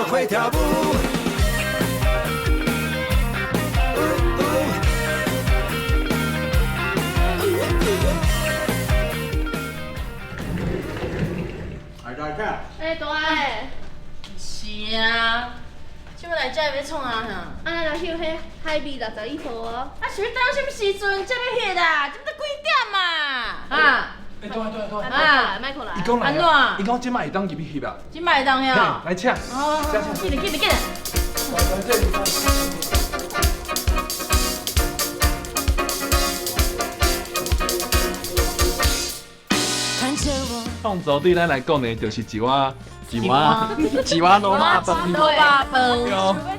会跳舞。哎，大诶，是啊，即摆来遮要创啊哈？安尼来翕迄海味61号哦。啊，是要等什么时阵才要翕啊？这不得几点嘛？啊，哎，对对，啊，麦克来，伊讲来安怎伊讲即摆会当入去翕啊。即摆会当遐？来请，哦，记得记得记得。创作对咱来讲呢，就是一碗罗马饭，罗马饭，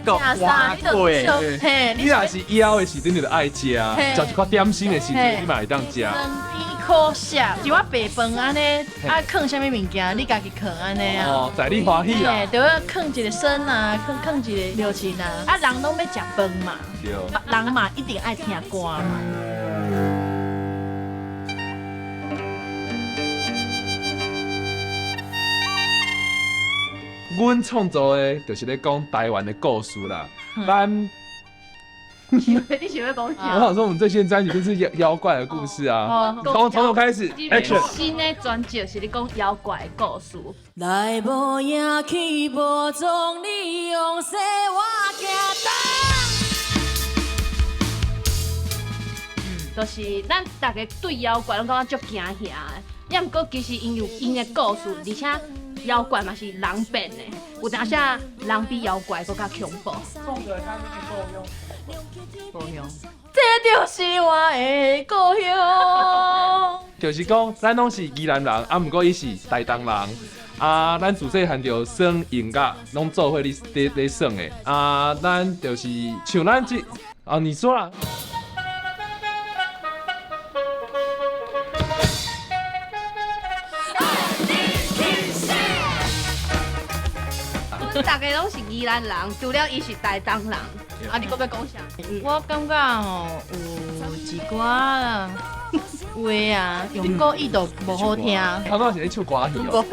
够花贵。嘿，你若是以后的时阵，你就爱食，食一块点心的时阵，你嘛会当食。生比可惜，一碗白饭安尼，啊，放啥物物件，你家己放安尼啊。哦，在你欢喜啦。嘿，就要放一个笋啊，放一个柳青啊，啊，人拢要食饭嘛，对。人嘛一定爱听歌嘛。阮创作的，就是咧讲台湾的故事啦。咱你想要讲我啥？想说，我们这些专辑就是妖怪的故事啊。从头开始，Action。新的专辑是咧讲妖怪的故事。来无影去无踪，你用说我行东。就是咱大家对妖怪拢感觉足惊吓的，也毋过其实因有因的故事，而且妖怪嘛是人变的，有当下人比妖怪更较恐怖。故乡，这就是我的故乡。就是讲，咱拢是宜兰人，啊，毋过伊是台东人。啊，咱自细汉就耍音乐，拢做伙咧耍的。啊，咱就是像咱这，啊，你说啦。大家拢是宜兰人，除了伊是台东人，啊，你搁要讲啥？我感觉吼有一寡话啊，用国语都无好听。头拄是咧唱歌戏哦。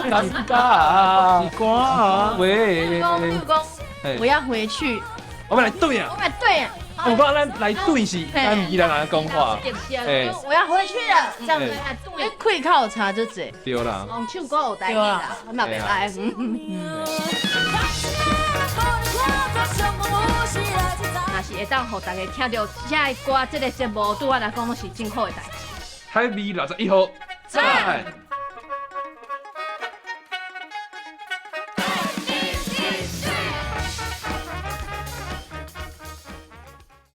尴尬啊！是歌啊！喂。我要回去。我们来对啊！我们对啊。我讲咱来对是咱宜兰人的讲话。哎，我要回去了，这样子来对。哎，开口差就这。对啦。用唱歌有台语啦，我嘛袂来。若是会当互大家听到这个歌，这个节目对我来讲是真好的代志。海味61号，赞！